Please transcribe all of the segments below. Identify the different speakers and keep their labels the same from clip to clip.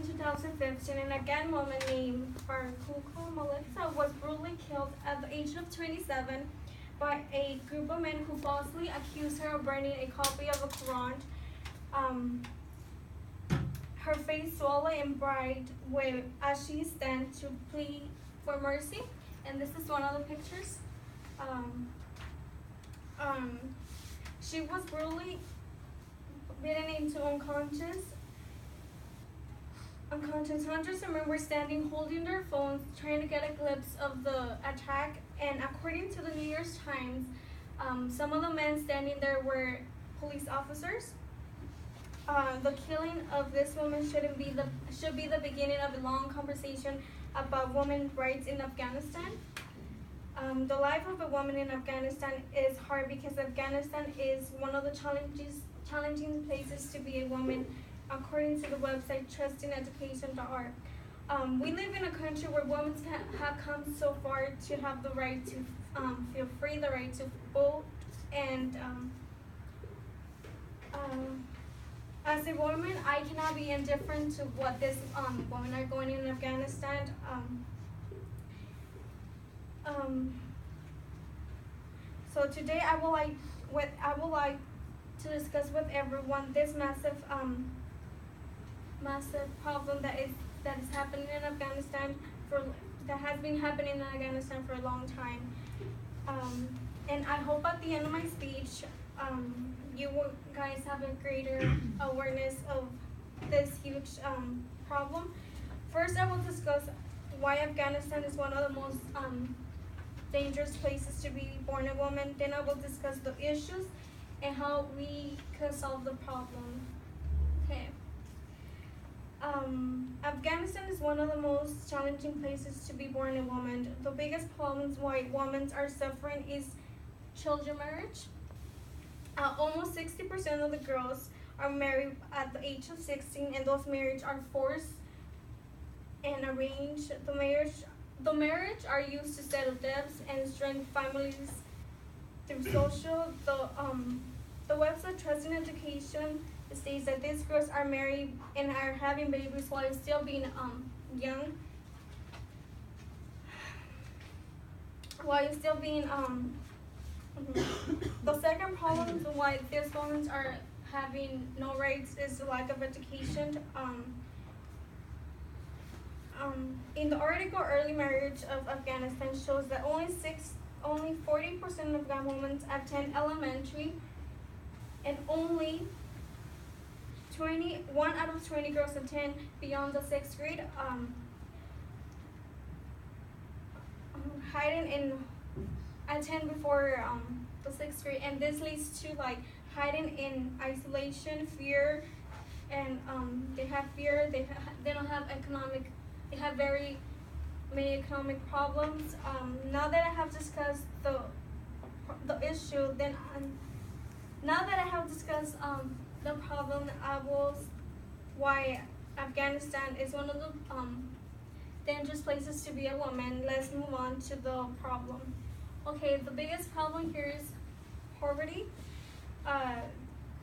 Speaker 1: 2015, an Afghan woman named Farkuko Melissa was brutally killed at the age of 27 by a group of men who falsely accused her of burning a copy of the Quran. Her face swollen and bright as she stands to plead for mercy. And this is one of the pictures. She was brutally beaten into unconscious. Hundreds of men were standing holding their phones, trying to get a glimpse of the attack. And according to the New York Times, some of the men standing there were police officers. The killing of this woman should be the beginning of a long conversation about women's rights in Afghanistan. The life of a woman in Afghanistan is hard because Afghanistan is one of the challenging places to be a woman, according to the website trustingeducation.org. We live in a country where women have come so far to have the right to feel free, the right to vote, and as a woman, I cannot be indifferent to what these women are going in Afghanistan. So today I would like to discuss with everyone this massive problem that is happening in Afghanistan that has been happening in Afghanistan for a long time. And I hope at the end of my speech, you guys have a greater awareness of this huge problem. First, I will discuss why Afghanistan is one of the most dangerous places to be born a woman. Then I will discuss the issues and how we can solve the problem. Okay. Afghanistan is one of the most challenging places to be born a woman. The biggest problems why women are suffering is children marriage. Almost 60% of the girls are married at the age of 16, and those marriages are forced and arranged. The marriage are used to settle debts and strengthen families through social. The website Trust in Education states that these girls are married and are having babies while still being young. The second problem why these women are having no rights is the lack of education. In the article, Early Marriage of Afghanistan shows that only 40% of Afghan women attend elementary, and only 1 out of 20 girls attend beyond the 6th grade. Hiding in attend before the 6th grade, and this leads to hiding in isolation, fear, and they have fear. They don't have economic. They have very many economic problems. Now that I have discussed the issue, now that I have discussed the problem, why Afghanistan is one of the dangerous places to be a woman. Let's move on to the problem. Okay, the biggest problem here is poverty.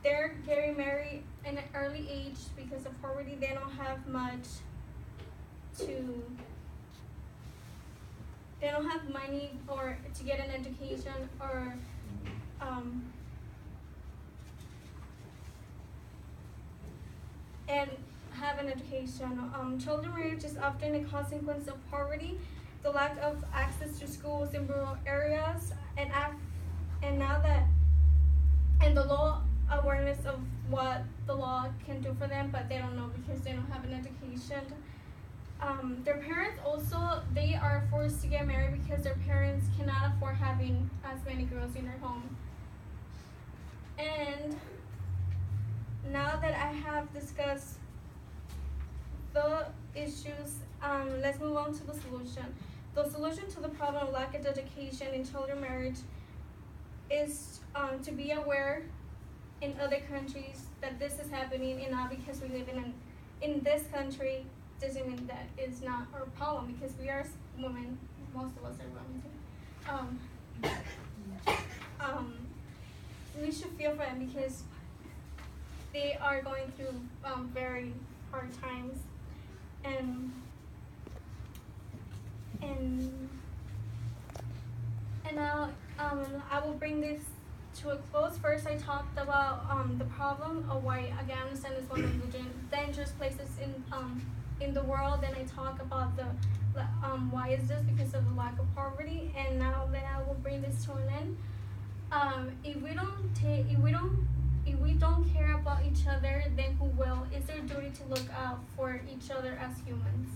Speaker 1: They're getting married in an early age because of poverty. They don't have much they don't have money or to get an education or and have an education. Children marriage is often a consequence of poverty, the lack of access to schools in rural areas, and the law awareness of what the law can do for them, but they don't know because they don't have an education. Their parents also, they are forced to get married because their parents cannot afford having as many girls in their home. And now that I have discussed the issues, let's move on to the solution. The solution to the problem of lack of education in children marriage is to be aware in other countries that this is happening, and not because we live in this country doesn't mean that it's not our problem, because we are women. Most of us are women. We should feel for them because they are going through very hard times. and and and now I will bring this to a close. First, I talked about the problem of why Afghanistan is one of the dangerous places in the world. Then I talk about the why is this, because of the lack of poverty. And now then I will bring this to an end. If we don't care about each other, then who will? It's our duty to look out for each other as humans.